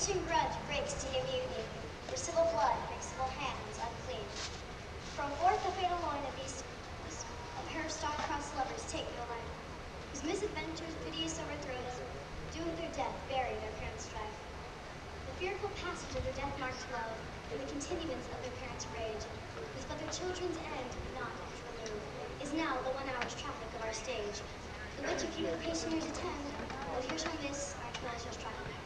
ancient grudge breaks to new mutiny, for civil blood makes civil hands unclean. From forth the fatal loin of these, a pair of star-crossed lovers take no life, whose misadventures, piteous overthrows, doomed through death, bury their parents' strife. The fearful passage of their death-marked love, and the continuance of their parents' rage, is but their children's end, not to remove, is now the 1 hour's traffic of our stage, the which if you with patient ears attend, will here shall miss our tumultuous triumph.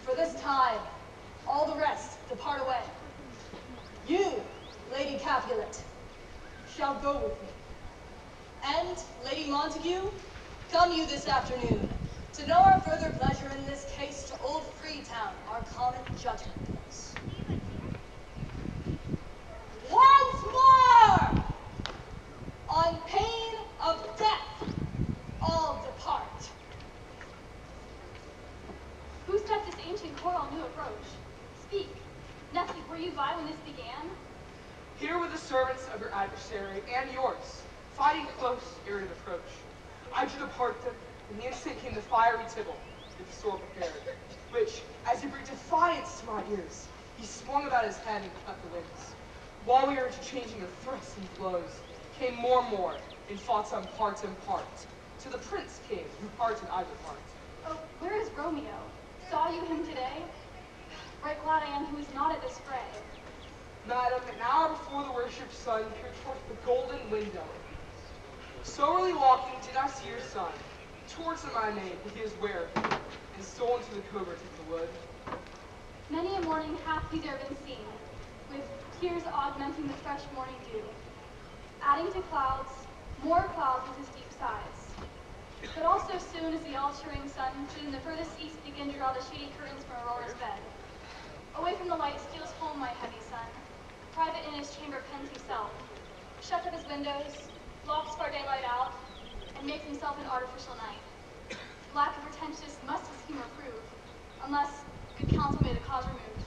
For this time, all the rest depart away. You, Lady Capulet, shall go with me. And, Lady Montague, come you this afternoon to know our further pleasure in this case to old Freetown, our common judgment place. Once more, on pain of death, all depart. Who set this ancient court on new approach? Speak. Nephew, were you by when this began? Here were the servants of your adversary and yours, fighting close ere it approach. I drew depart them, and the instant came the fiery Tybalt, with the sword prepared, which, as he breathed defiance to my ears, he swung about his head and cut the winds. While we were interchanging the thrusts and blows, came more and more, and fought some part and part, till the prince came, who parted either part. Oh, where is Romeo? Saw you him today? Right glad I am who is not at this fray. Madam, an hour before the worshipped sun peered towards the golden window. So early walking did I see your son. Towards him I made, but he is ware of me, and stole into the covert of the wood. Many a morning hath he there been seen, with tears augmenting the fresh morning dew, adding to clouds, more clouds with his deep sighs. But also soon as the altering sun should in the furthest east begin to draw the shady curtains from Aurora's bed. Away from the light steals home my heavy son, private in his chamber pens himself, shuts up his windows, locks far daylight out, and makes himself an artificial night. Black and pretentious must his humor prove, unless good counsel may the cause remove.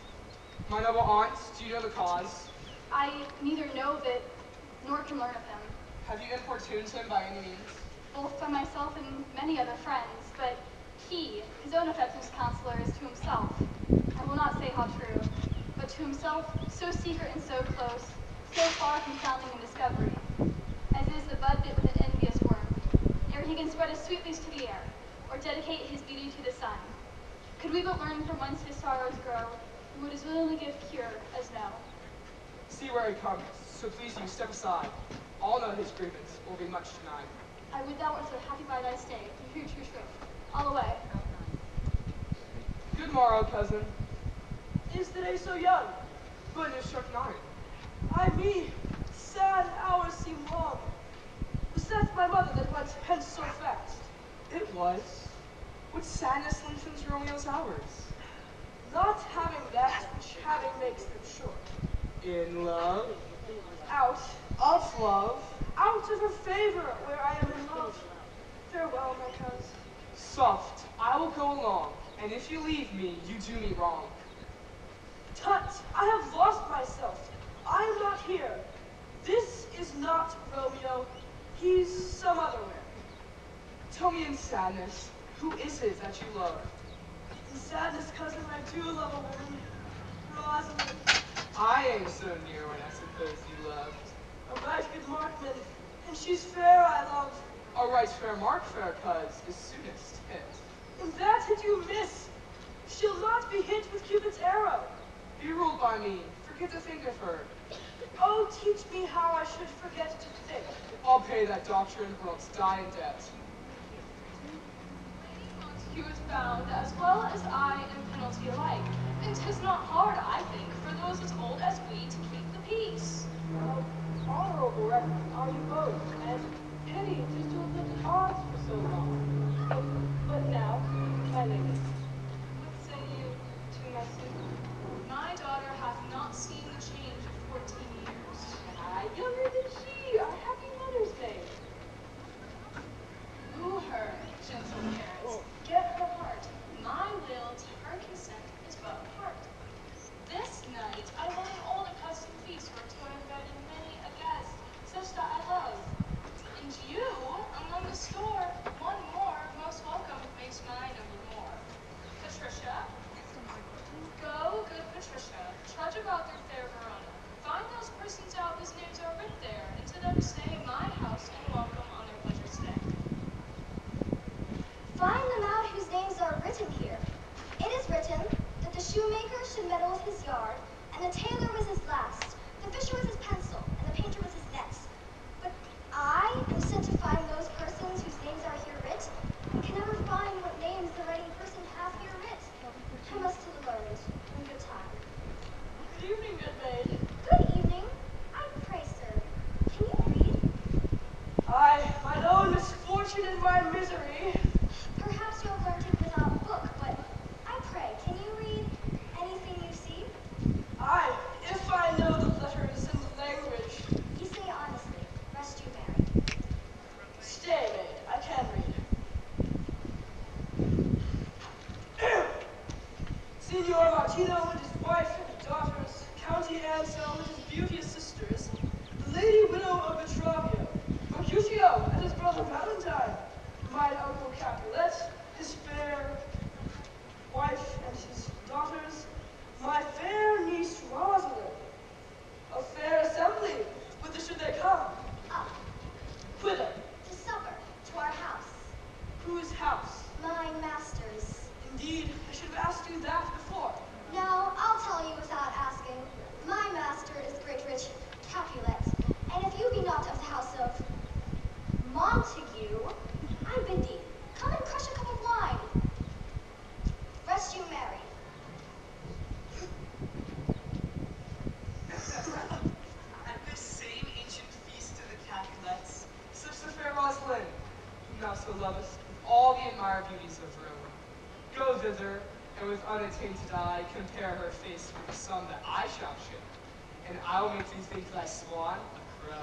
My noble aunt, do you know the cause? I neither know of it, nor can learn of him, Have you importuned him by any means? both by myself and many other friends, but he, his own affectionate counselor, is to himself, I will not say how true, but to himself so secret and so close, so far from sounding in discovery, as is the bud bit with an envious worm, ere he can spread his sweet leaves to the air, or dedicate his beauty to the sun. Could we but learn from whence his sorrows grow, we would as willingly give cure as no. See where he comes, so please you step aside. All know his grievance will be much denied. I would thou wert so happy by thy stay, to hear true truth. All away. Good morrow, cousin. Is the day so young? But it struck 9. Ay me, sad hours seem long. Was that my mother that went hence so fast? It was. What sadness lengthens Romeo's hours? Not having that which having makes them short. In love, Out, of love, out of her favor where I am in love. Farewell, my coz. soft, I will go along, and if you leave me, you do me wrong. Tut, I have lost myself. I am not here. This is not Romeo. He's some other where. Tell me in sadness, who is it that you love? In sadness, cousin, I do love a woman. Rosalind, I ain't so near when I suppose you loved. a right good markman, and she's fair I love. A right fair mark, fair cuz, is soonest hit. And that hit you miss. She'll not be hit with Cupid's arrow. Be ruled by me, forget to think of her. Oh, teach me how I should forget to think. I'll pay that doctrine, or else die in debt. He was bound as well as I in penalty alike, and 'tis not hard, I think, for those as old as we to keep the peace. Honorable record are you both, and pity just to have lived at odds for so long. But now, my lady, what say you to my suit? My daughter hath not seen the change of 14 years. Ah, younger than she, a happy mother's maid. Woo her, gentle parents, get her heart. My will to her consent is but a part. This night I will an old accustomed feast where to invited many a guest, such that I love. And you, among the store, one more most welcome makes my number more. Patricia, go, good Patricia, trudge about through fair Verona. Find those persons out whose names are writ there, and to them say my house and welcome on their pleasure stay. Find them out whose names are written here. It is written that the shoemaker should meddle with his yard, and the tailor was his last, the fisher was his pencil, and the painter was his nets. But I am sent to find those persons whose names are here writ, and can never find what names the writing person hath here writ. I must to the learned in good time. Good evening, good maid. Good evening. I pray, sir, can you read? I, mine own misfortune and my misery. Perhaps you have learned it without a book, but I pray, can you read anything you see? I, Unattainted eye, compare her face with the sun that I shall share, and I will make thee think thy swan a crow.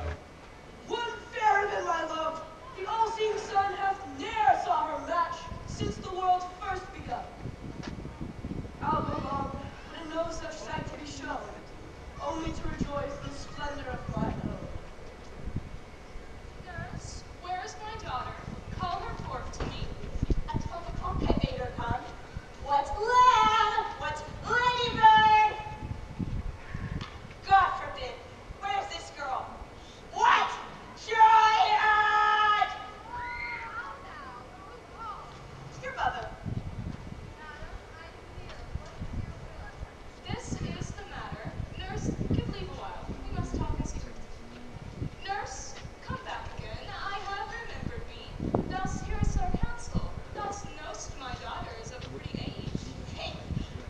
One fairer than my love, the all-seeing sun hath ne'er saw her match since the world first begun. I'll go long, but in no such sight to be shown, only to rejoice in the splendor of my own. Nurse, where is my daughter? Call her forth to me. At 12 o'clock I bade her come. What lamb? What ladybird? God forbid. Where's this girl? What? Juliet! Your mother. This is the matter. Nurse, give leave a while. We must talk in secret. Nurse, come back again. I have remembered me. Thus hearest our counsel. Thus knowst my daughter is of a pretty age. Hey,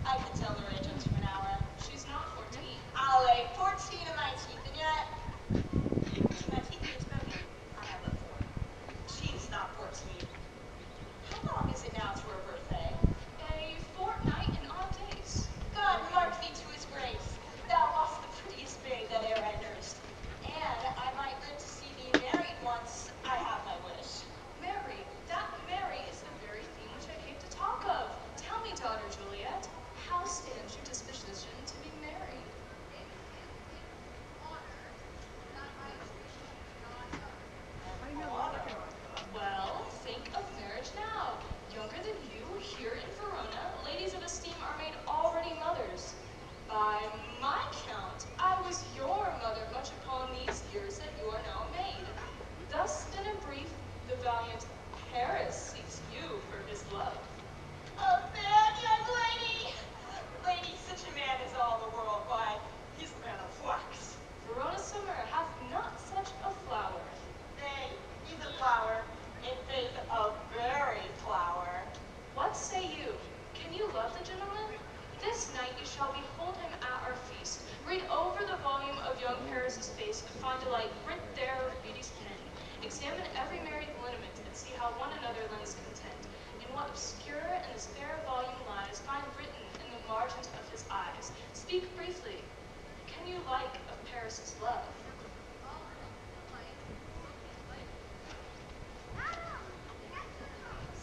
I could tell her age in 2 an hour. She's not 14. I'll lay 14 of my teeth, and yet to my teeth is spoken. I have but 4. She's not 14. How long is it now to her birthday? A fortnight and odd days. God mark thee to his grace. Thou wast the prettiest babe that e'er I nursed. And I might live to see thee married once. I have my wish. Mary, that Mary is the very thing which I came to talk of. Tell me, daughter Juliet, how stands your disposition to be married? Well, think of marriage now. Younger than you, here in Verona, ladies of esteem are made already mothers. By my count, I was your mother much upon these years that you are now made. Thus, then in brief, the valiant Paris seeks you for his love. A man, young lady! Lady, such a man is all the world. Why, he's a man of wax. Verona summer hath not such a flower. Nay, he's a flower. In faith, a very flower. What say you? Can you love the gentleman? This night you shall behold him at our feast. Read over the volume of young Paris's face and find delight writ there of beauty's pen. Examine every married lineament and see how one another lends content. In what obscure and this fair volume lies, find written in the margins of his eyes. Speak briefly. Can you like of Paris's love?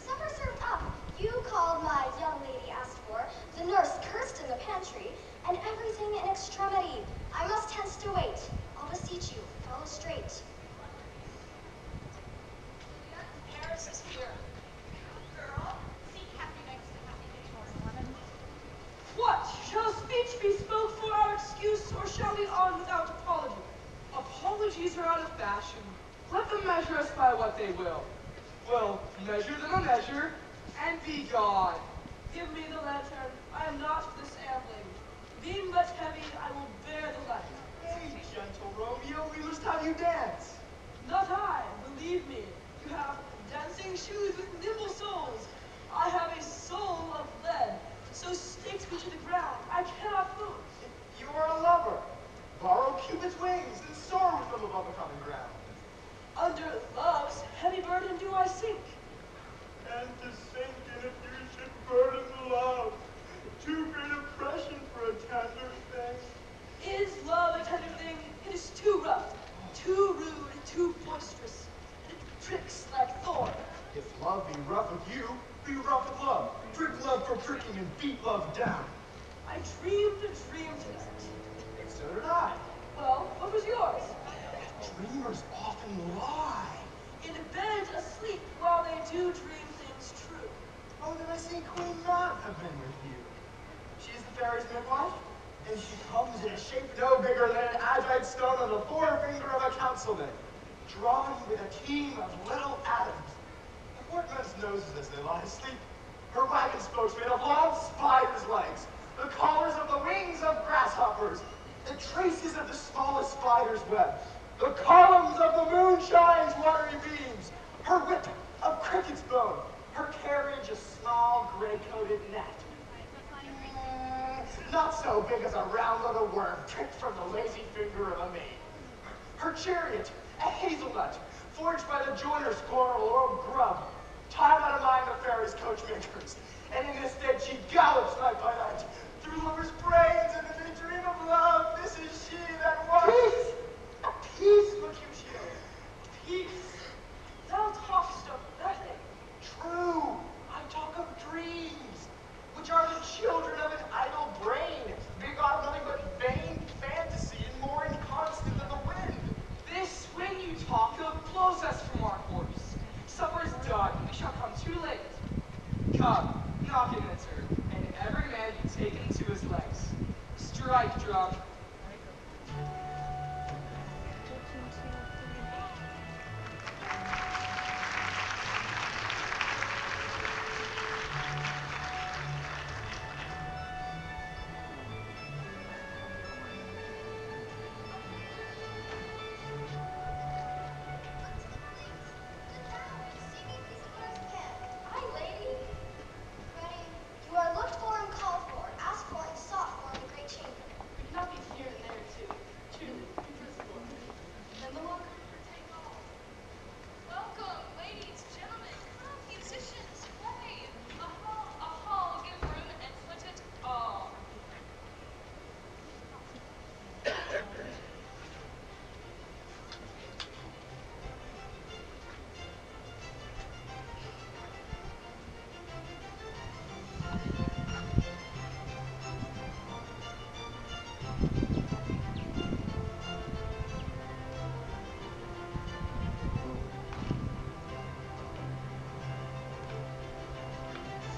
Supper served up. You called my young lady asked for, the nurse cursed in the pantry, and everything in extremity. I must hence to wait. I'll beseech you, follow straight. Paris is here. Girl, see Happy next to Happy. What? Shall speech be spoke for our excuse, or shall we on without apology? Apologies are out of fashion. Let them measure us by what they will. We'll measure them a measure, and be gone. Give me the lantern. I am not for this ambling. Being but heavy, I will bear the light. Hey, gentle Romeo, we must have you dance. Not I, believe me. You have dancing shoes with nimble soles. I have a soul of lead, so stakes me to the ground. I cannot move. You are a lover. Borrow Cupid's wings and soar with them above the common ground. Under love's heavy burden do I sink. And to sink in if you should burden love. Too great oppression for a tender thing. Is love a tender thing? It is too rough, too rude, too boisterous. It pricks like thorn. If love be rough with you, be rough with love. Prick love for pricking and beat love down. I dreamed a dream tonight. And so did I. Well, what was yours? Dreamers often lie. In bed asleep while they do dream things true. Oh, then I see Queen Maud have been with you. She is the fairy's midwife, and she comes in a shape no bigger than an agite stone on the forefinger of a councilman, drawn with a team of little atoms. The workmen's noses as they lie asleep. Her wagon spokes made of long spiders' legs, the collars of the wings of grasshoppers, the traces of the smallest spider's web, the columns of the moonshine's watery beams, her whip of cricket's bone, her carriage a small gray-coated net. Not so big as a round little worm pricked from the lazy finger of a maid. Her chariot, a hazelnut, forged by the joiner's quarrel or grub, time out of mind the fairy's coachmakers, and in this stead she gallops night by night, through lovers' brains, and in the dream of love, this is she that was. Peace! Peace, Mercutio! Peace! Thou talkest of nothing. True! I talk of dreams, which are the children of an idle brain, begot of nothing but vain fantasy, and more inconstant than the wind. This wind you talk of blows us from our course. Supper is done, we shall come too late. Come, knock and enter, and every man be taken to his legs. Strike, drum. Aye, lady. Ready, you are looked for and called for, asked for and sought for in the great chamber. We cannot be here and there too. Truly, invisible. And the longer take all. Welcome, ladies, gentlemen, come, musicians, play. A hall, give room and put it all.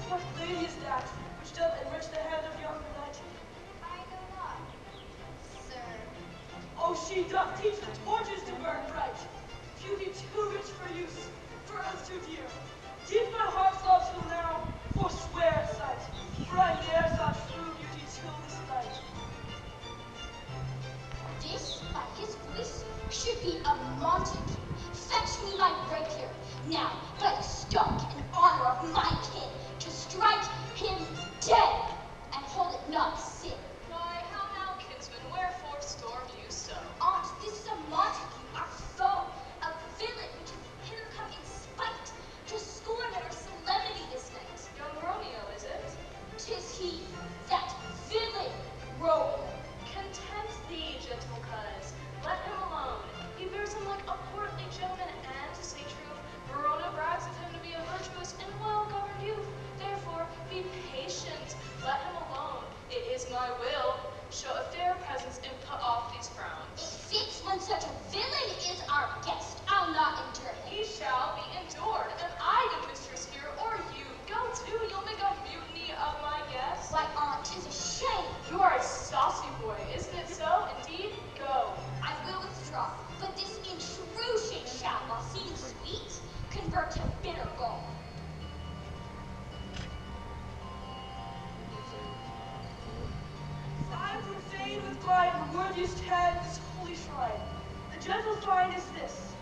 What lady is that which doth enrich the hand of yonder knight? I know not, sir. Oh, she doth teach the torches to burn bright. Beauty too rich for use, for earth too dear. Did my heart's love till now forswear its sight, for I ne'er sought true beauty till this night. This, by his voice, should be a Montague. Fetch me my rapier. Now, by the stock and honor of my kin, to strike him dead, and hold it not sin. Why, how now, kinsman, wherefore stormed you so? Aunt, this is a Montague, our foe, a villain which has hither come in spite, to scorn at our solemnity this night. Young Romeo, is it? 'Tis he, that villain, Romeo. Content thee, gentle coz. Let him alone. He bears him like a portly gentleman, and, to say truth, Verona brags of him to be a virtuous and well-governed youth. Therefore, be patient. Let him alone. It is my will. Show a fair presence and put off these It frowns. fits when such a villain is our guest. I'll not endure him. He shall be endured. Am I the mistress here, or you? Go to, you'll make a mutiny of my guest. Why, aunt, 'tis a shame. You are a saucy boy, isn't it so? Indeed, go. I will withdraw, but this intrusion shall, while seeming sweet, convert to bitter gall. I would fain with mine worthiest hand this holy shrine. The gentle find is this.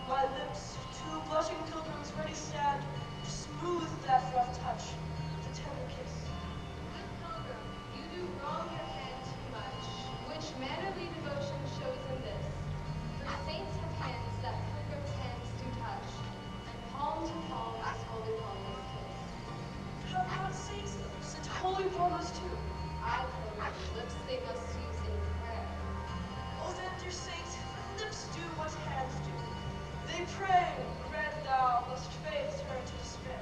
My lips, two blushing pilgrims ready stand, to smooth that rough touch with a tender kiss. Good pilgrim, you do wrong your hand too much, which mannerly devotion shows in this. For saints have hands that pilgrims' hands do touch, and palm to palm as holy palmers kiss. Have not saints lips, and holy promise too. I pilgrim, lips they must use in prayer. Oh then, dear saint, lips do what hands do. They pray, grant thou, lest faith turn to despair.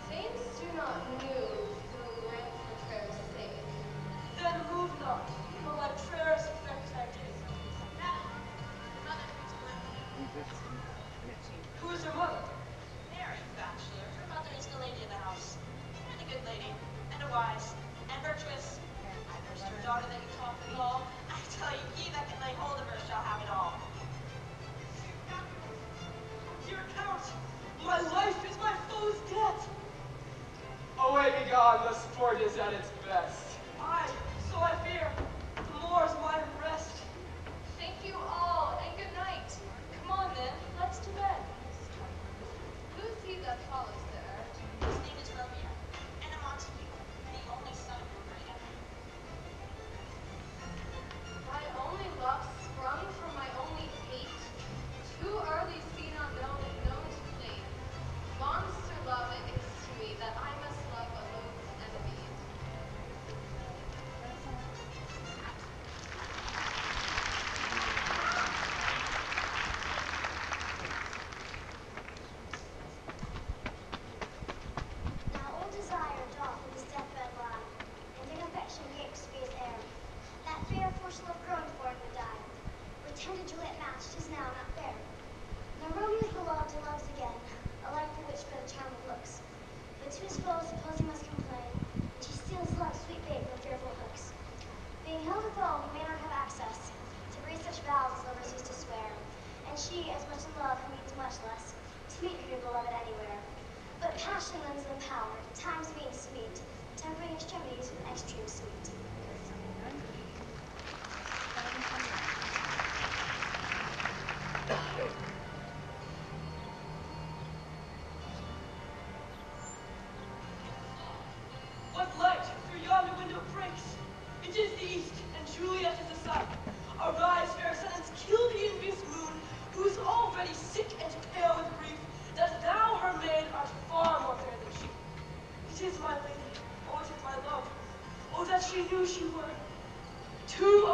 Saints do not move, though grant for prayer's sake. Then who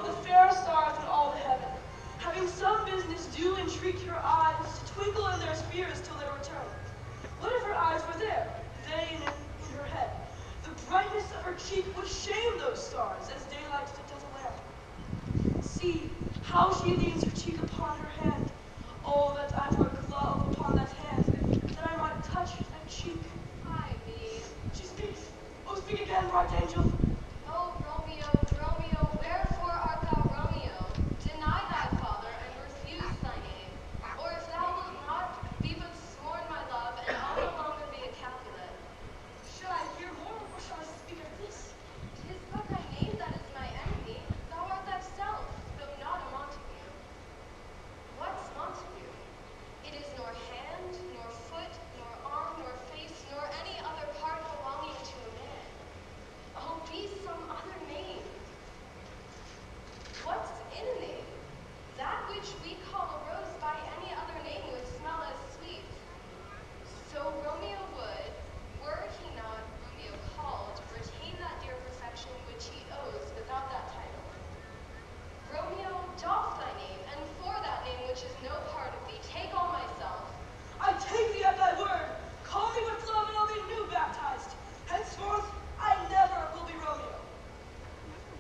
of the fairest stars in all the heaven, having some business do entreat your eyes to twinkle in their spheres till their return. What if her eyes were there, they in her head? The brightness of her cheek would shame those stars, as daylight does a lamp. See how she leans her cheek upon her hand. Oh, that I were a glove upon that hand, that I might touch that cheek. Ay me. She speaks. Oh, speak again, bright angel. O Romeo, Romeo, wherefore art thou Romeo? Deny thy father and refuse thy name. Or if thou wilt not, be but sworn my love, and I'll no longer be a Capulet. Shall I hear more, or shall I speak of this? 'Tis but thy name that is my enemy. Thou art thyself, though not a Montague. What's Montague? It is nor hand, nor foot, nor arm, nor face, nor any other part belonging to a man. Oh, be some other name. What's in a name? That which we call a rose by any other name would smell as sweet. So Romeo would, were he not Romeo called, retain that dear perfection which he owes without that title. Romeo, doff thy name, and for that name which is no part of thee, take all myself. I take thee at thy word. Call me with love, and I'll be new baptized. Henceforth, I never will be Romeo.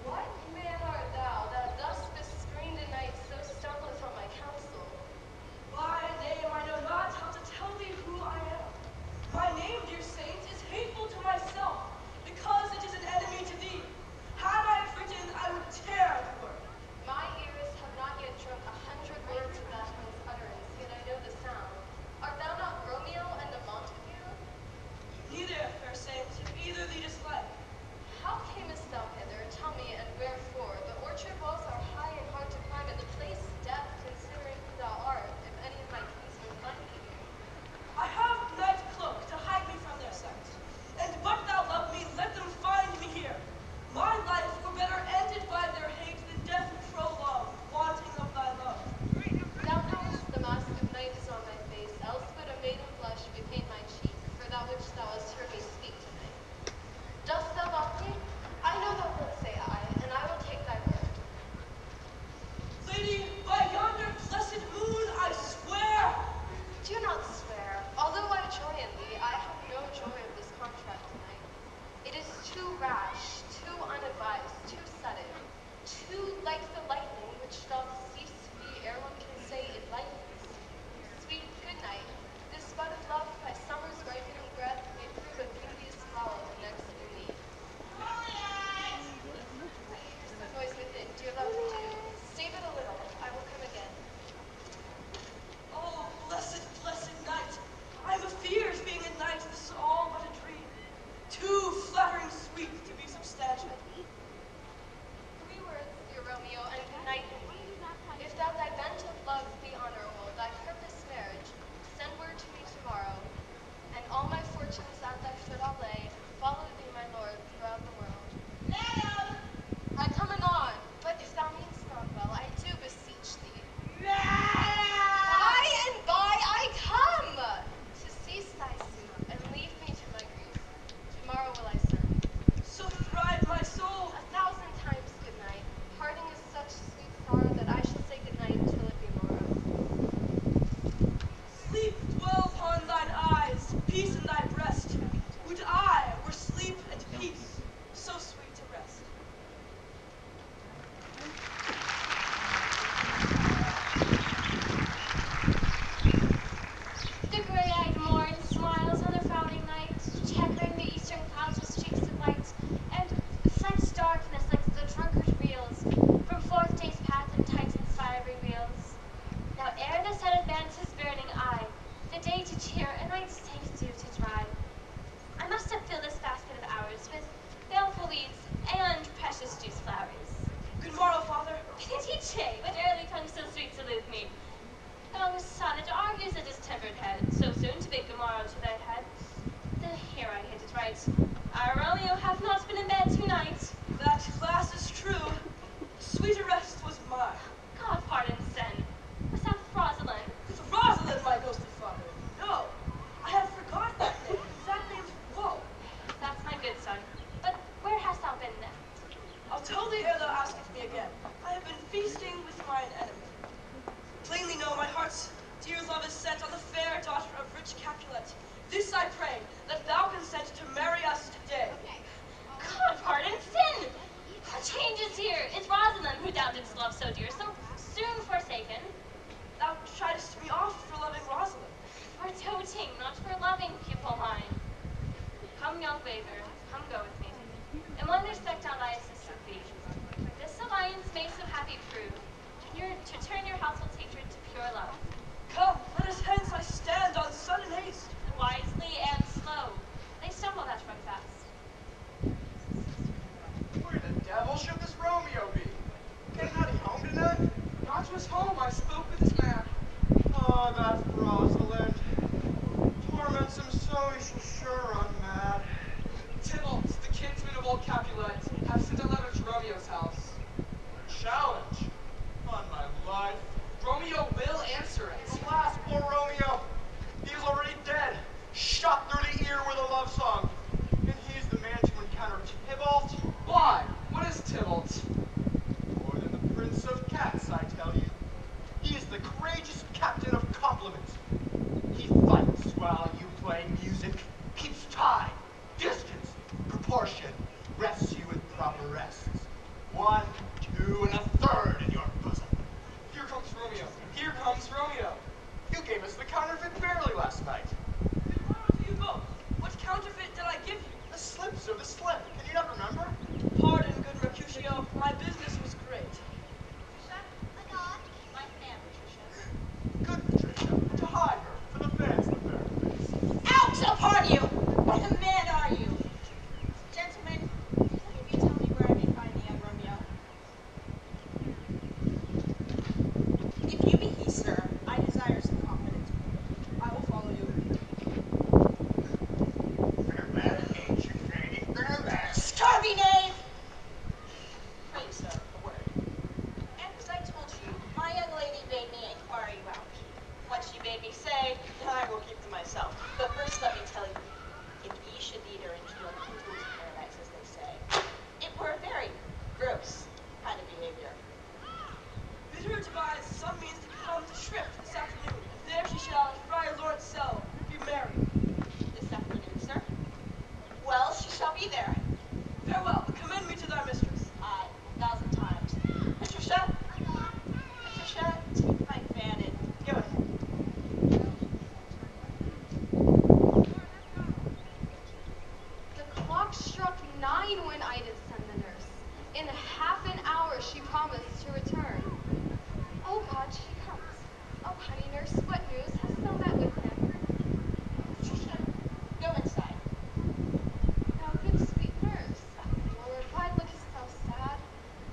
What man art thou that thus bescreened a knight so stumbleth on my counsel? By name I know not how to tell thee who I am. My name, dear saint, is hateful to myself, because it is an enemy to thee. Had I it written, I would tear the word. My ears have not yet drunk 100 words of that tongue's utterance, yet I know the sound. Art thou not Romeo and a Montague? Neither, fair saint, if either thee dislike. How camest thou hither? Tell me, and wherefore? The orchard walls are high and hard to climb, and the place death, considering who thou art, if any of my kinsmen find thee here. I have night cloak to hide me from their sight. And but thou love me, let them find me here. My life were better ended by their hate than death prolonged, wanting of thy love. Thou knowest the mask of night is on my face, else would a maiden blush became my cheek, for that which thou hast heard me speak tonight. Dost thou love me? I know thou wilt say aye, and I will take thy word. Lady, by yonder blessed moon, I swear. Do not swear. Although I joy in thee, I have no joy of this contract tonight. It is too rash, too unadvised, too sudden, too like the lightning which doth cease to be ere one can say it lightens. Sweet good night. This bud of love by summer's ripening breath may prove a beauteous flower the next new need. I hear some noise within. Dear love, do. Stay but a little. I will come again. Oh, blessed, blessed night. I am afeard being a knight, this is all but a dream. Too flattering sweet to be substantial. 3 words, dear Romeo, and good night indeed. If that thy bent of love be honorable, thy purpose marriage, send word to me tomorrow, and all my fortunes at thy foot I'll lay, follow thee, my lord, throughout the world. Madam! I come anon, but if thou meanst not well, I do beseech thee. By and by I come, to cease thy suit, and leave me to my grief. Tomorrow will I send. So thrive my soul. 1,000 times good night. Parting is such sweet sorrow that I shall say good night till it be morrow. Sleep dwell upon thine eyes, peace in thy breast. Would I were sleep and peace, so sweet to rest. The gray-eyed morn smiles on the frowning night, checkering the eastern clouds with streaks of light, and floods darkness like the drunkard reels from forth day's path and Titan's fiery wheels. Now ere the sun advance his burning eye, the day to cheer and night's safe dew to dry, I must have filled this basket of ours with baleful weeds and precious juice flowers. Good morrow, father. Pitiche, what early tongue so sweet salute me? Oh, son, it argues a distempered head, so soon to bid good morrow to thy head. Here I hit it right. Our Romeo hath not been in bed tonight. That glass is true. Sweeter rest was mine. God pardon sin. Was that Rosalind? With Rosalind, my ghostly father. No, I have forgotten that name. That name's Woe. That's my good son. But where hast thou been then? I'll tell thee ere thou askest me again. I have yourself so dear, so soon forsaken? Thou chidest me oft for loving Rosalind. For doting, not for loving, pupil mine. Come, young bather, come go with me. In one respect I'll thy assistant be. This alliance may so happy prove, to turn your household's hatred to pure love. Come, let us hence, I stand on sudden haste. Wisely and slow, they stumble that run fast. Where the devil should this Romeo be? Came not he home tonight? Not to his home, I spoke with his man. Oh, that Rosalind. Torments him so he shall sure run mad. Tybalt, the kinsman of old Capulet, have sent a letter to Romeo's house. A challenge. On my life. Romeo will answer it. Alas, poor Romeo. He is already dead. Shot through the ear with a love song. And he's the man to encounter Tybalt. Why? What is Tybalt? More than the prince of cats, I tell you. He is the courageous captain of compliments. He fights while you play music, keeps time, distance, proportion, rests you with proper rests. 1, 2, and a third in your bosom. Here comes Romeo. Here comes Romeo. You gave us the counterfeit barely last night. To you both, what counterfeit did I give you? The slips of the slip. Can you not remember? Pardon, good Mercutio, my business was great. My fan, Patricia. Good, Patricia. To hide her, for the fans look there. Out upon you! What a man are you? Gentlemen, can any of you tell me where I may find the young Romeo? If you be he, sir, I desire some confidence. I will follow you. Scurvy knave! Pray, sir, a word. And as I told you, my young lady bade me inquire you out. What she bade me say, I will keep to myself. But first let me tell you, if ye should lead her into your fool's paradise, as they say, it were a very gross kind of behavior. Bid her devise some means to come to Shrift this afternoon, and there she shall, in Friar Lawrence' cell, be married. This afternoon, sir? Well, she shall be there. Farewell, but commend me to thy mistress. Aye, 1,000 times. Patricia? Patricia, take my fan and go ahead. The clock struck 9 when I did send the nurse. In half an hour she promised to return. Oh God, she comes. Oh honey nurse, what news? Hast thou met with him? Patricia, go inside. Now good sweet nurse, for reply lookest thou sad.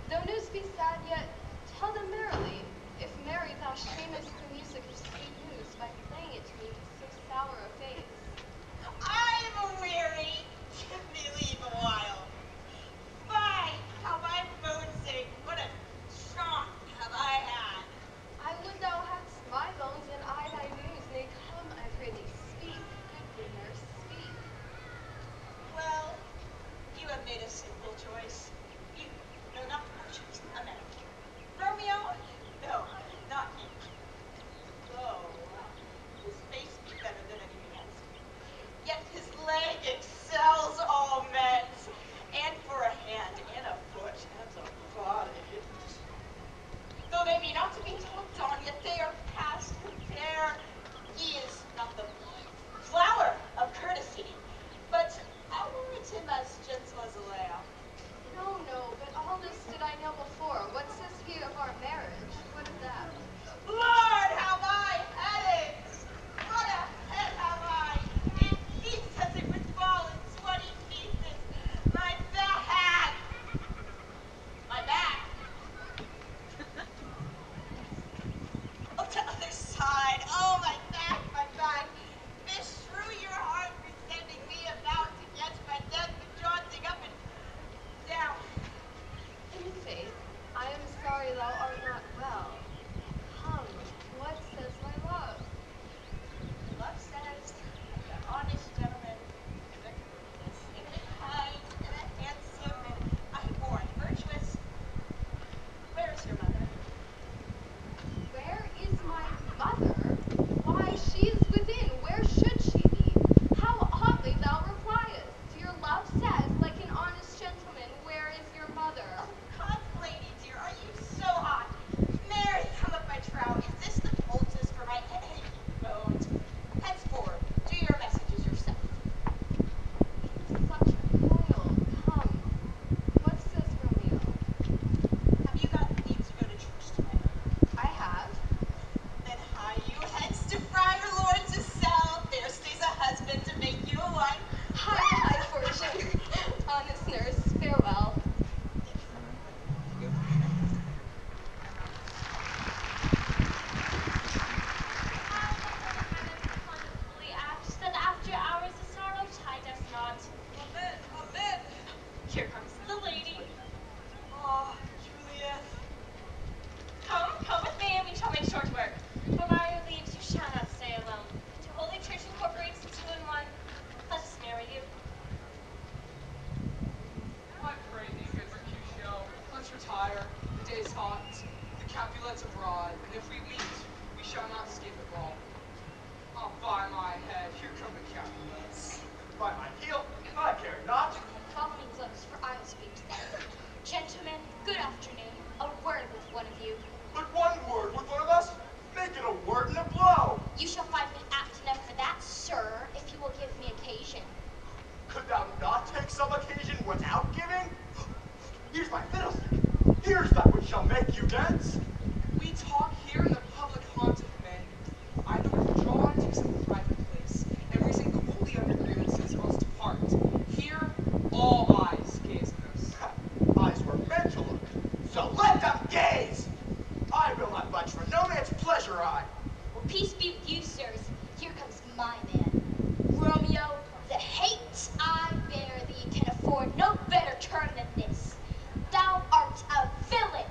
Though news be sad, yet tell them merrily. If merry thou shamest the music of sweet news by playing it to me with so sour a face. I'm weary. Give me leave a while. Fie, how my bones sing. What a shock have I had. I would thou hadst my bones and I thy news. Nay, come, I pray thee, speak, good nurse, speak. Well, you have made a simple choice. You know not to choose a man. Romeo? No, not he. Though his face be better than anything else. Yet his leg excels all men's. And for a hand and a foot and a body. Though they be not to be talked on, yet they are past compare. He is not the flower of courtesy, but I warrant him as gentle as a lamb. No, no, but all this did I know before. What says he of our marriage? What of that? Lord, have I headaches! What a head have I! It beats as it would fall in 20 pieces. My back! My back! Oh, the other side! Oh, my back, my back! Beshrew your heart for sending me about to catch my death with jaunting up and down. In faith, I am sorry thou art not well. Come, what says my love? Love says, like an honest gentleman, and a kind, and a handsome, and high-born, virtuous. Where is your mother? Where is my mother? Why, she is within. Where should she be? How oddly thou repliest. Your love says, like an honest gentleman, where is your mother? Oh, God's lady, dear, are you so hot? and if we meet, we shall not escape at all. Oh, by my head, here come the Capulets. By my heel, I care not. Call me close, for I will speak to them. Gentlemen, good afternoon. A word with one of you. But one word with one of us, make it a word and a blow. You shall find me apt enough for that, sir, if you will give me occasion. Could thou not take some occasion without giving? Here's my fiddlestick. Here's that which shall make you dance. We talk here in the public haunt of men. Either withdraw into some private place, and reason coolly under grievances, or else depart. Here, all eyes gaze at us. Eyes were meant to look, so let them gaze. I will not budge for no man's pleasure, I. Well, peace be with you, sirs. Here comes my man. Romeo, the hate I bear thee can afford no better term than this. Thou art a villain.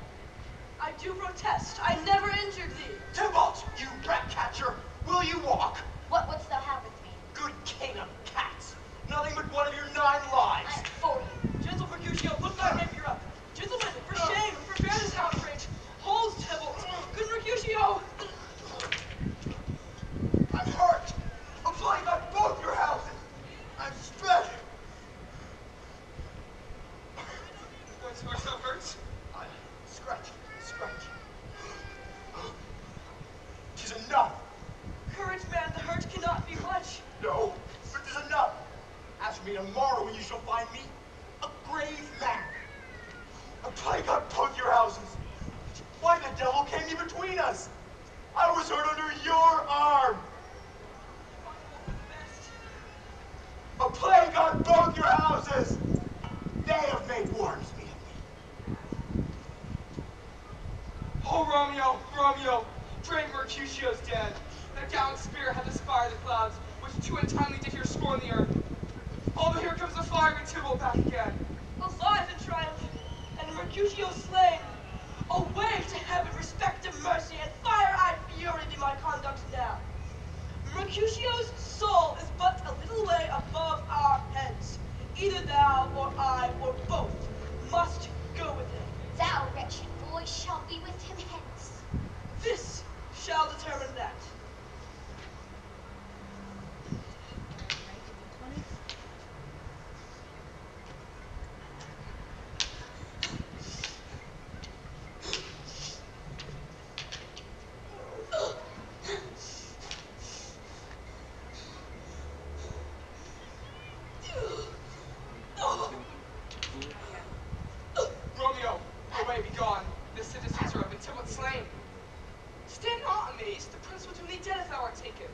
I do protest. I never injured thee. Tybalt, you rat catcher, will you walk? What wouldst thou have with me? Good king of cats, nothing but one of your 9 lives. I'm for you. Gentle Mercutio, put my rapier up. Gentlemen, for shame, forbear this outrage. Hold, Tybalt. Good Mercutio. I'm hurt. A plague on both your houses. I'm sped. What's so hurt? Scratch. 'Tis enough. Courage, man, the hurt cannot be much. No, but 'tis enough. Ask me tomorrow when you shall find me a grave man. A plague on both your houses. Why the devil came you between us? I was hurt under your arm. A plague on both your houses. They have made worms meat of me. Oh, Romeo, brave Mercutio's dead. That gallant spear hath aspired the clouds, which too untimely did here scorn the earth. Oh, but here comes the fiery Tybalt back again. Alive in triumph, and Mercutio slain. Away to heaven, respect and mercy, and fire-eyed fury be my conduct now. Mercutio's soul is but a little way above our heads. Either thou or I or both must go with him. Thou, wretched boy, shalt be with him hence. This shall determine that. Romeo, away, be gone. The citizens are of the Tybalt slain. Stand not amazed, the prince will do thee dead if thou art taken.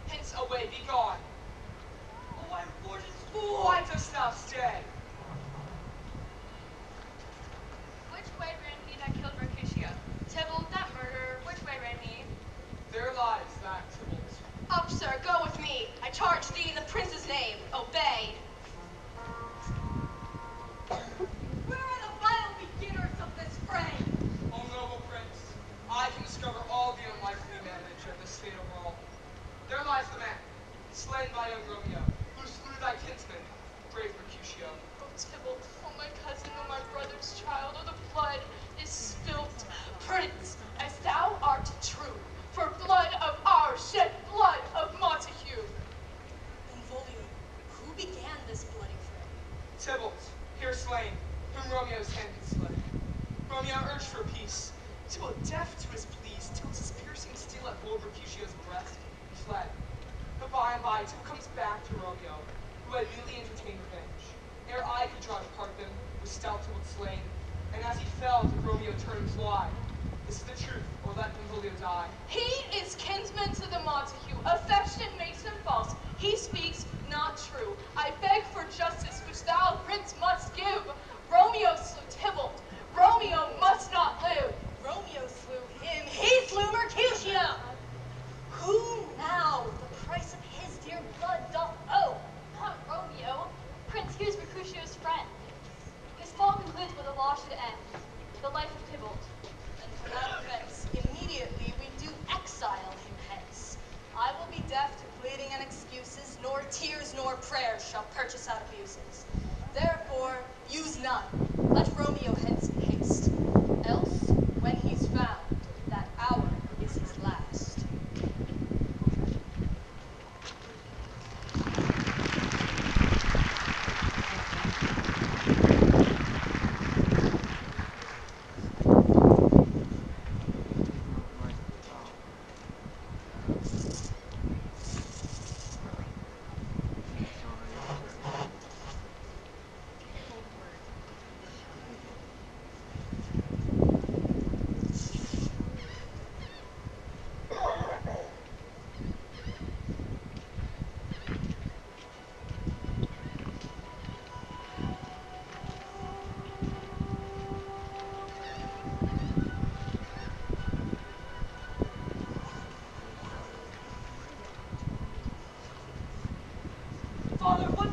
Hence, away, be gone. Oh, I'm fortune fool, why dost thou stay? Which way ran he that killed Mercutio? Tybalt, that murderer, which way ran he? There lies that Tybalt. Up, sir, go with me. I charge thee in the prince's name. Obey. Where are the vile beginners of this fray? O noble prince, I can discover all the unlikely manage of this fatal brawl. There lies the man, slain by young Romeo, who slew thy kinsman, brave Mercutio. Oh, Tybalt, oh, my cousin, oh, my brother's child, oh, the blood is spilt. Prince, as thou art true, for blood of ours, shed blood of Montague. Benvolio, who began this bloody fray? Tybalt, here slain, whom Romeo's hand did slay. Romeo urged for peace. Tybalt, deaf to his pleas, tilts his piercing steel at bold Mercutio's breast, and fled. But by and by, Tybalt comes back to Romeo, who had newly entertained revenge. Ere I could draw to part them, was stout Tybalt slain, and as he fell, did Romeo turn and fly. This is the truth, or let Benvolio die. He is kinsman to the Montague. Affection makes him false. He speaks not true. I beg for justice, which thou, prince, must give. Romeo slew Tybalt. Romeo must not live. Romeo slew him. He slew Mercutio. Who now the price of his dear blood doth owe? Not Romeo. Prince, here's Mercutio's friend. His fall concludes where the law should end. The life of Tybalt. And for that offense, immediately we do exile him hence. I will be deaf to pleading and excuses, nor tears nor prayers shall purchase out abuses. Therefore,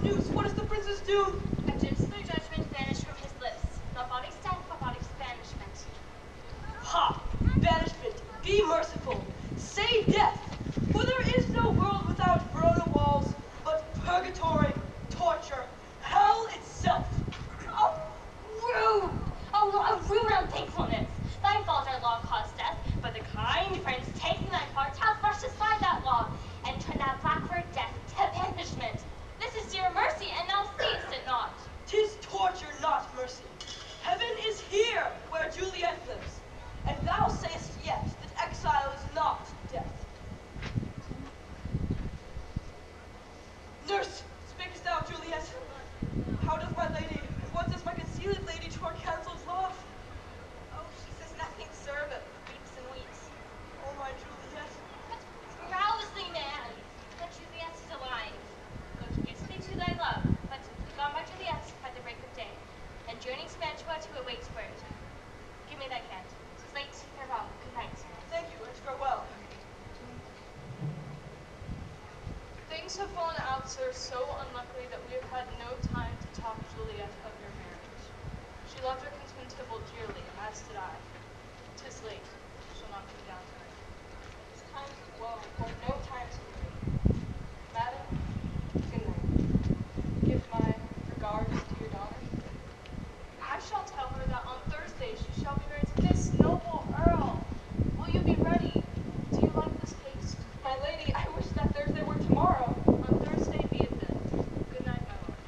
news? What does the princess do? A gentler judgment vanished from his lips. Not body's death, but body's banishment. Ha! Banishment! Be merciful! Say death! For there is no world without Verona walls, but purgatory, torture, hell itself! Oh, rude! Oh, rude unthankfulness! Thy fault our law caused death, but the kind friends taking thy part hath brushed aside that law, and turned that black-word death to banishment. This is dear mercy, and thou seest it not. 'Tis torture, not mercy. Heaven is here, where Juliet lives, and thou sayest yet that exile is not death. Nurse, speakest thou, Juliet? How doth my lady, and what does my concealed lady to our cancelled love? Oh, she says nothing, sir, but weeps and weeps. Oh, my Juliet. Rouse thee, man! That Juliet is alive. Go to kiss thee to thy love, but be gone by Juliet by the break of day, and journey to Mantua to await word. Give me thy hand. 'Tis late. Farewell. Good night. Thank you, and farewell. Things have fallen out, sir, so unluckily that we have had no time to talk Juliet of your marriage. She loved her kinsman Tybalt dearly, as did I. 'Tis late. Shall not come down to her. It's time to woe, or no time to wait. Madam, good night. Give my regards to your daughter. I shall tell her that on Thursday she shall be married to this noble earl. Will you be ready? Do you like this haste? My lady, I wish that Thursday were tomorrow. On Thursday be it then. Good night, my lord.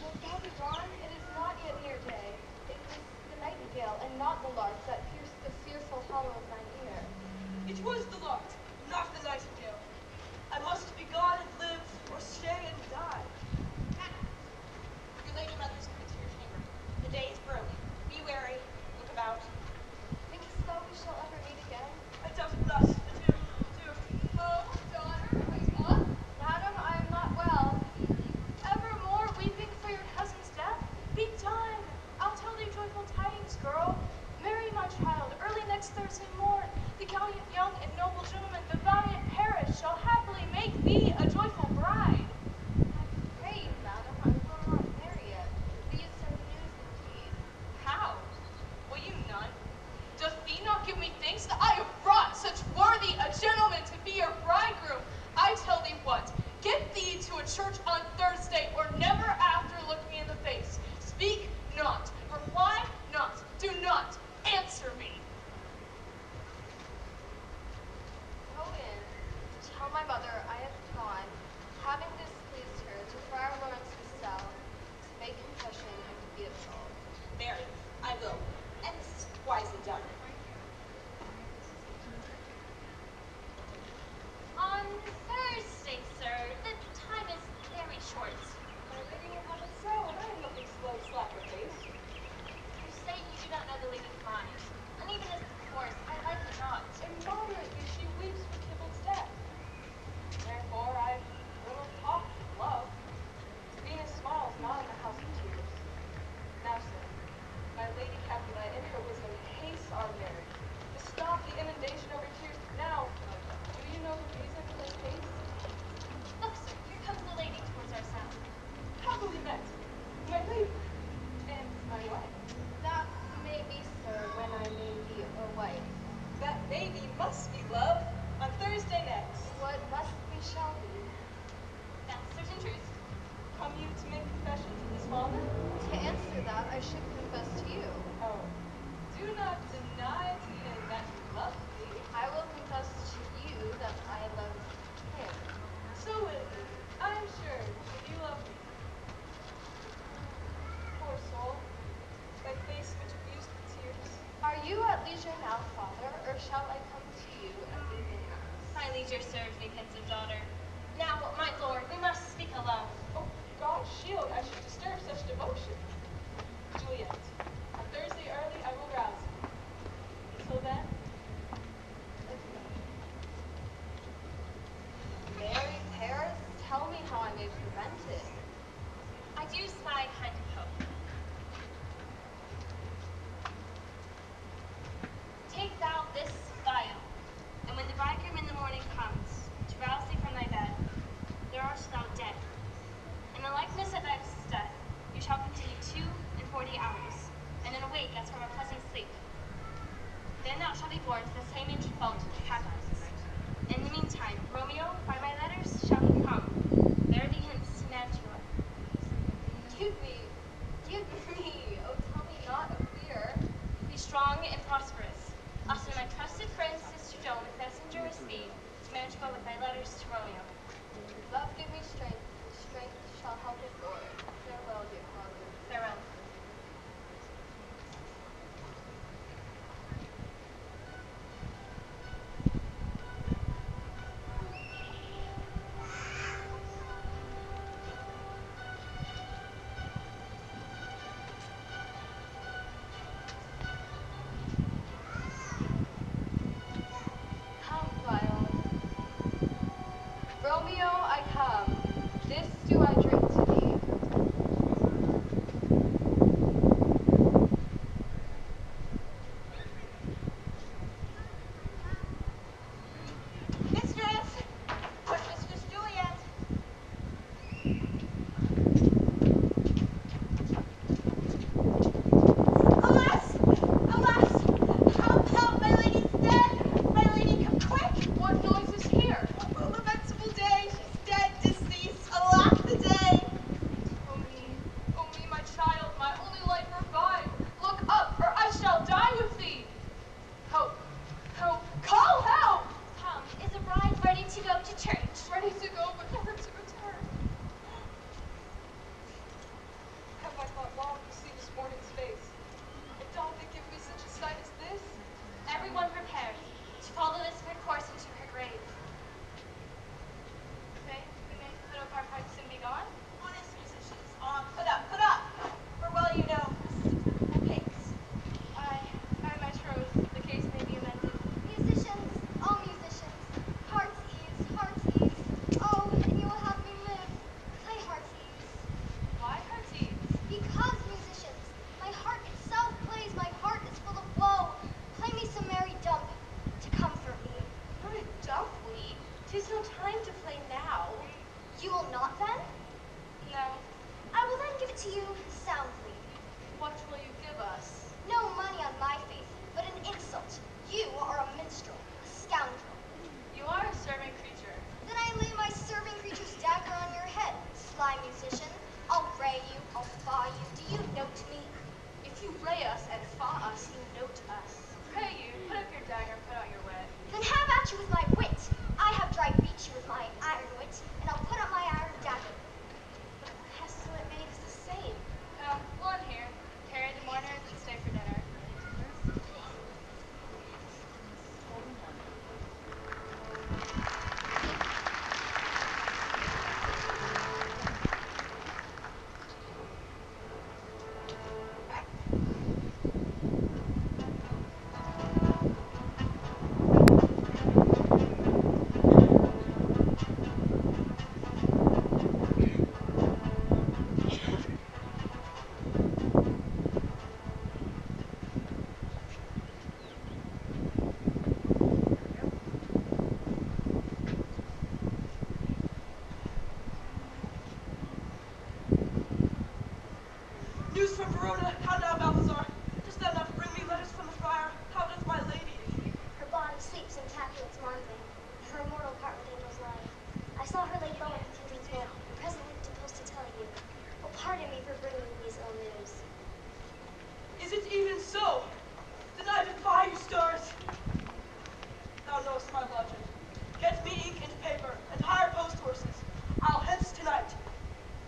Will thou be gone? It is not yet near day. It was the nightingale, and not the lark, that pierced the fearful hollow of mine ear. It was the lark, not the nightingale. I must be gone and live, or stay and die. Your lady mother's coming to your chamber. The day is broke. Be wary. Look about. Thinkest thou we shall ever meet again? I doubt it not. Adieu, adieu. Oh, daughter, are you up? Madam, I am not well. Evermore weeping for your cousin's death? Be done. I'll tell thee joyful tidings, girl. Marry, my child, early next Thursday morn. The gallant young and noble gentleman, the valiant Paris, shall happily make thee a joyful bride. I pray you, madam, I will not marry yet. These are news indeed. How? Will you none? Doth thee not give me thanks that I have brought such worthy a gentleman to be your bridegroom? I tell thee what, get thee to a church on Thursday, or never after look me in the face. Speak not, reply not, do not answer me. Go in, tell my mother I have gone, having displeased her, to Friar Lawrence's cell, to make confession and to be absolved. Mary, I will. And this is wisely done. On Thursday, sir, the time is very short. My lady will have it so, and I am looking slow, slacker face. You say you do not know the lady's mind. Uneven is the course. I like it not. Immoderately she weeps for Tybalt's death. Therefore I little talk of love. Venus smiles not in the house of tears. Now, sir, my lady Capulet in her wisdom haste our marriage, to stop the inundation of her tears. Now, do you know the reason for this haste? Look, sir, here comes the lady towards our sound. Happily met, my lady, and my wife. That may be, sir, when I may be a wife. That baby must be love on Thursday next. What must be shall be. That's certain truth. Come you to make confession to this father? To answer that, I should confess to you. Oh, do not deny to him that you love me. I will confess to you that I love him. So will you. I am sure that you love me. Poor soul, thy face which abused with tears. Are you at leisure now, father, or shall I come to you and leave me mass? My leisure serves me, pensive daughter. Now, my lord, we must speak alone. Oh, God shield, I should disturb such devotion. Juliet, on Thursday early I will rouse you. Until then, Mary, Paris, tell me how I may prevent it. I do spy a kind of hope. the likeness of X's death, you shall continue 2 and 40 hours, and then awake as from a pleasant sleep. Then thou shalt be born to the same ancient vault with the Capulet. In the meantime, Romeo, by my letters, shall he come. Bear thee hence to Mantua. Give me, oh tell me not of fear. Be strong and prosperous. Also my trusted friend, Sister Joan, with messenger with speed, to Mantua with thy letters to Romeo. Love give me strength, and strength shall help it forward. Farewell, dear father. Farewell. Come, my own. Romeo, I come. This do I drink to thee. Mistress! Mistress Juliet! Alas! Alas! Help! My lady's dead! My lady, come quick! What noise is here? Oh, lamentable day! She's dead, deceased! Alas the day! Oh me, my child, my only life revived. Look up, or I shall die with thee. Help, help, call help! Come, is the bride ready to go to church? Ready to go, but never to return. Have I thought long to see this morning's face? And doth it give me such a sight as this? Everyone prepared to follow this her course into her grave. Okay, we may put up our pipes and be gone. Honest musicians, put up! For well you know, this is a typical case. I, my troth, the case may be amended. Musicians, oh musicians, heart's ease, oh, and you will have me live. Play heart's ease. Why heart's ease? Because, musicians, my heart itself plays, my heart is full of woe. Play me some merry dump to comfort me. Not a dump, we. 'Tis no time to play now. You will not then? No. I will then give it to you soundly. What will you give us? No money on my faith, but an insult. You are a minstrel, a scoundrel. You are a serving creature. Then I lay my serving creature's dagger on your head, sly musician. I'll ray you, I'll faw you. Do you note me? If you ray us and faw us, you note us. Pray you, put up your dagger and put out your wit. Then have at you with my wit. I have dry beat you with my iron wit, and I'll put up my iron dagger. But the pestle it made is the same. Come, one here. Carry the mourners and stay for dinner. News from Verona. How now, Balthazar? Dost thou not bring me letters from the friar? How doth my lady? Her body sleeps in Capulet's mountain, her immortal part with angels lie. I saw her lay low in Cathedral's vault, and presently deposed to tell you. Oh, pardon me for bringing you these ill news. Is it even so? Then I defy you, stars. Thou knowest my logic. Get me ink and paper, and hire post horses. I'll hence tonight.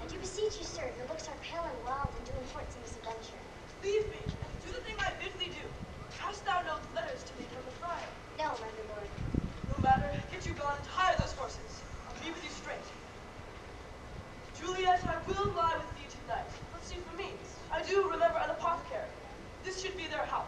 And you beseech you, sir, your looks are pale and wild and do import to misadventure. Leave me, and do the thing I bid thee do. Hast thou no letters to me from the friar? No, my good lord. No matter, get you gone and hire those horses. I'll be with you straight. Juliet, I will lie with thee tonight. Let's see for me. I do remember an apothecary. This should be their house.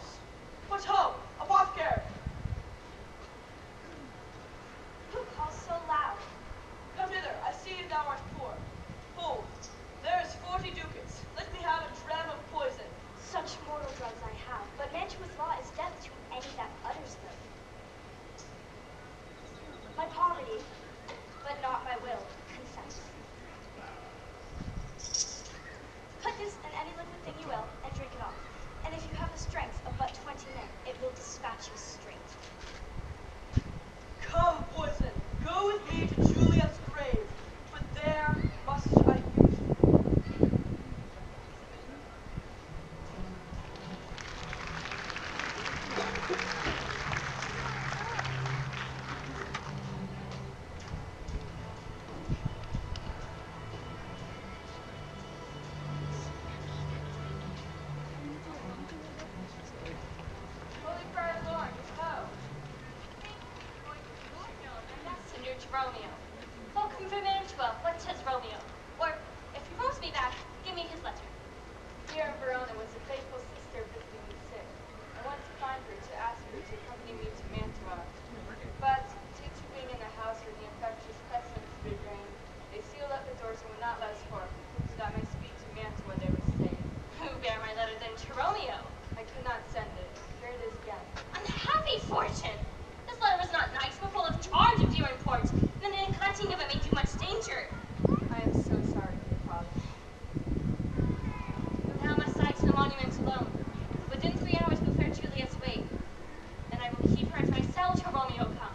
Romeo. Welcome from Mantua. What says Romeo? Or, if he wrongs me back, give me his letter. Here in Verona was a faithful sister visiting me sick. I went to find her to ask her to accompany me to Mantua. But due to being in a house where the infectious pestilence big reign, they sealed up the doors and would not let us forth, so that my speed to Mantua they would stay. Who bear my letter then to Romeo? I could not send it. Here it is again. Unhappy fortune! This letter was not nice, but full of charge of dear import, and the neglecting of it may do much danger. I am so sorry, dear father. Now must I to the monument alone. Within 3 hours prepare Juliet's way, and I will keep her as my cell till Romeo come.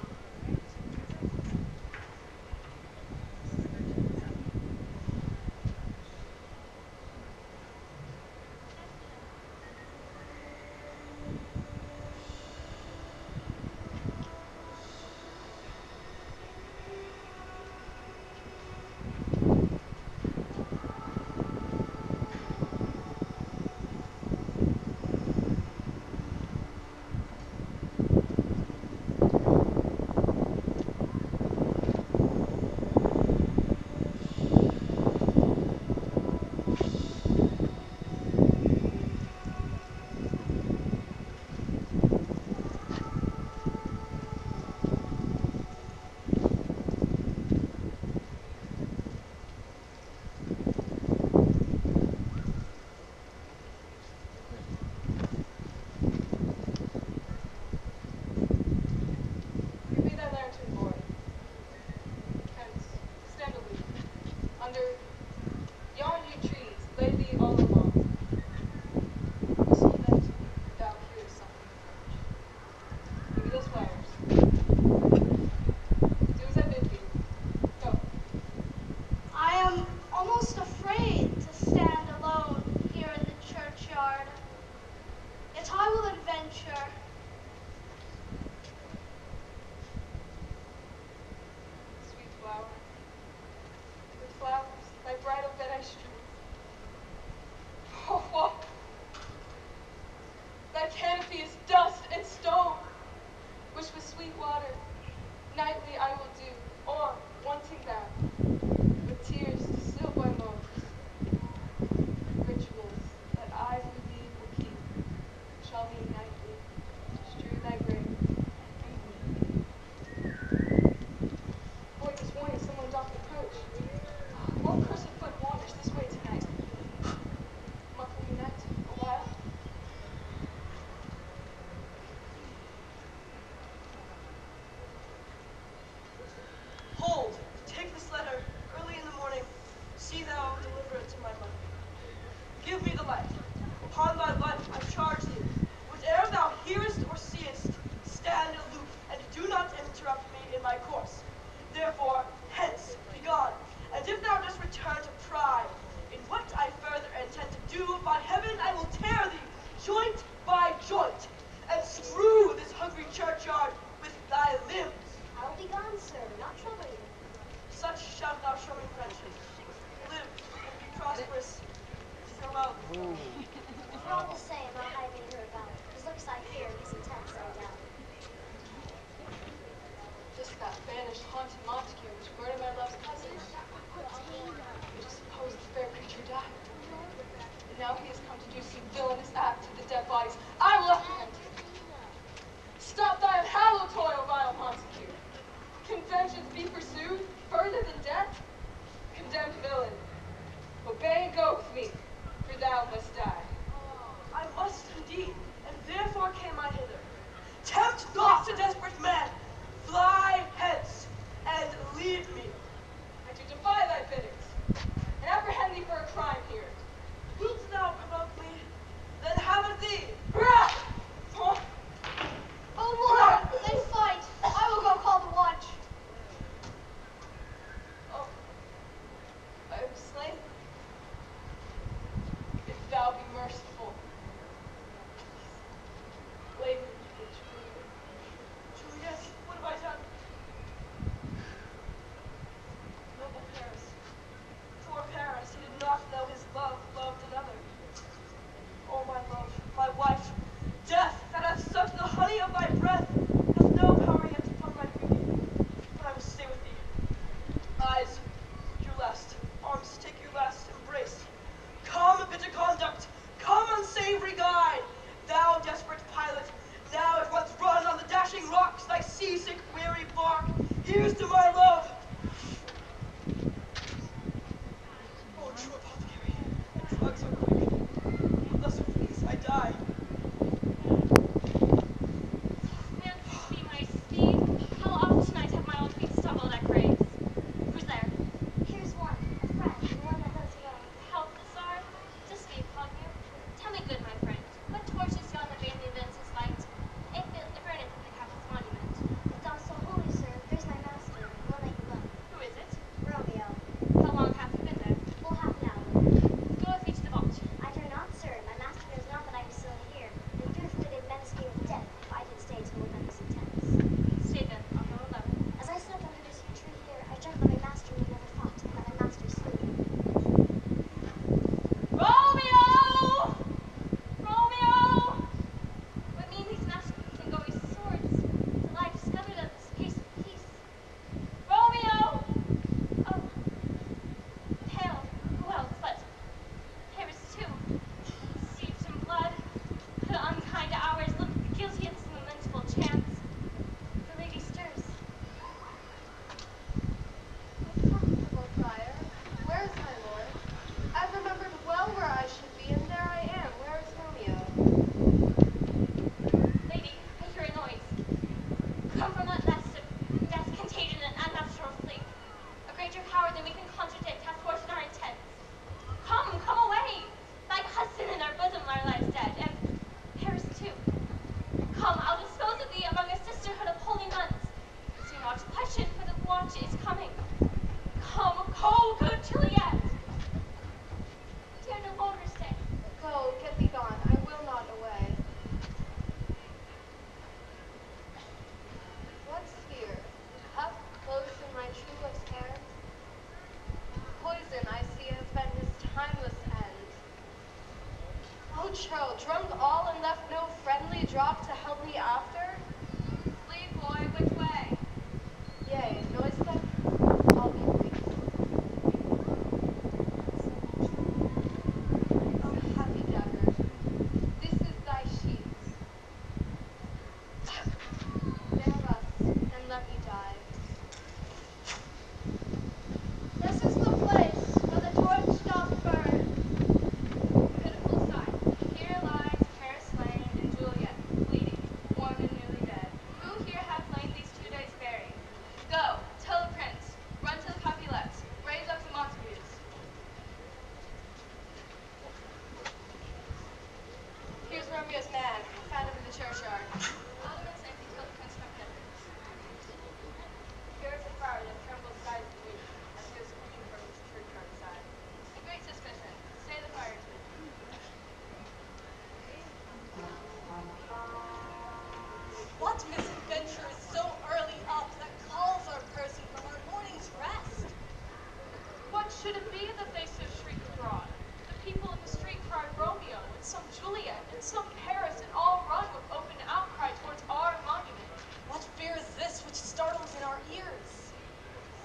should it be that they so shriek abroad? The people in the street cried Romeo, and some Juliet, and some Paris, and all run with open outcry towards our monument. What fear is this which startles in our ears?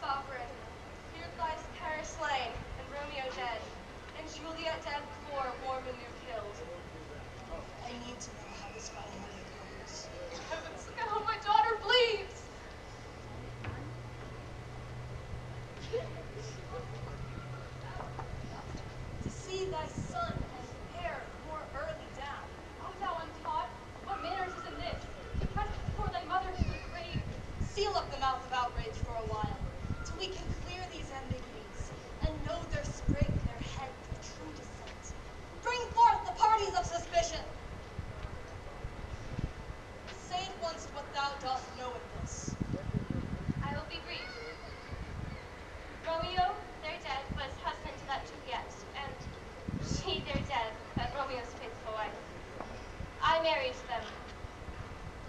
Sovereign, here lies Paris slain, and Romeo dead, and Juliet dead before Mormonu killed. I need to know how this finally occurs. Heavens, look at how my daughter bleeds! To see thy son and heir more early down. O thou untaught, what manners is in this? To press before thy mother to the grave. Seal up the mouth of outrage for a while, till we can clear these ambiguities, and know their spring, their head, their true descent. Bring forth the parties of suspicion. Say at once what thou dost know in this. I will be brief. Romeo, their dead, was husband to that Juliet, and she, their dead, that Romeo's faithful wife. I married them.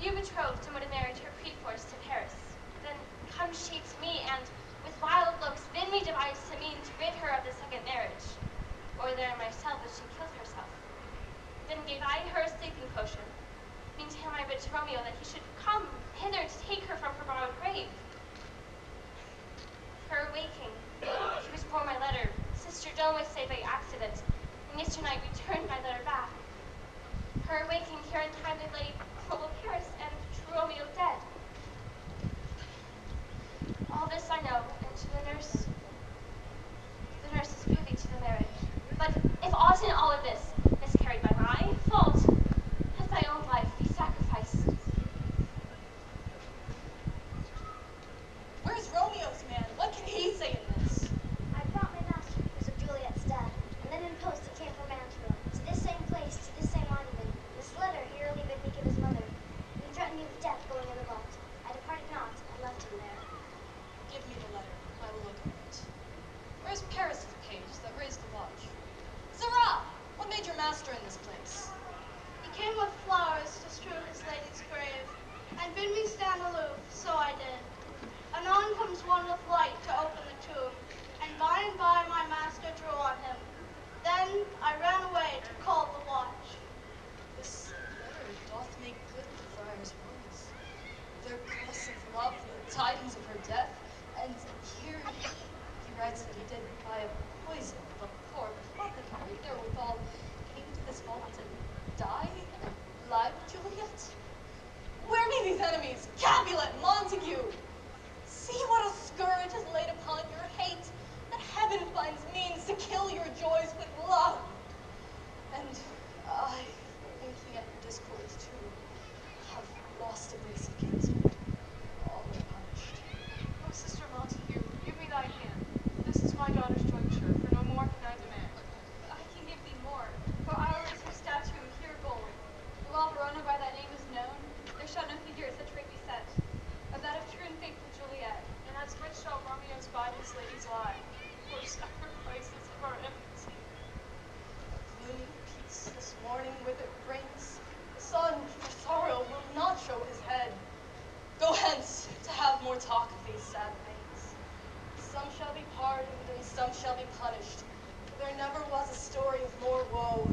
You betrothed and would have married her perforce to Paris. Then comes she to me, and with wild looks bid me devise a mean to rid her of the second marriage. Or there myself as she killed herself. Then gave I her a sleeping potion. Meantime I writ to Romeo that he should come hither to take her from her borrowed grave. Her waking, she was for my letter. Sister Joan was saved by accident, and yesternight returned my letter back. Her waking here in time they laid noble Paris and true Romeo dead. All this I know, and to the nurse is privy to the marriage. But if aught in all of this miscarried by my fault, let my own life be sacrificed. Where's Romeo's man? What can he say in this? I brought my master news of Juliet's death, and then in post he came from Mantua, to this same place, to this same monument. This letter he early bid me give his mother. He threatened me with death going in the vault. I departed not, and left him there. Give me the letter. I will look over it. Where's Paris's page that raised the watch? Zara! What made your master in this place? He came with flowers to strew his lady's grave, and bid me stand aloof, so I did. Anon comes one with light to open the tomb, and by my master drew on him. Then I ran away to call the watch. This letter doth make good the friar's words. Their press of love, the tidings of her death, and here he writes that he did by a poison of a poor apothecary therewithal came to this vault and died and lied with Juliet. Where be these enemies? Capulet, Montague! See what a scourge is laid upon your hate, that heaven finds means to kill your joys with love. And I, winking at your discords too, have lost a brace of kinsmen. All are punished. Oh, Sister Montague, give me thy hand. This is my daughter's jointure, for no more can I demand. I can give thee more, for I will raise her statue here gold. While Verona by thy name is known, there shall no figure such great be set, of that of true and faithful Juliet. And as rich shall Romeo's by his lady's lie, for sacrifices of our enmity. Gloomy peace this morning with it brings. The sun for sorrow will not show his head. Go hence to have more talk of these sad things. Some shall be pardoned and some shall be punished. For there never was a story of more woe.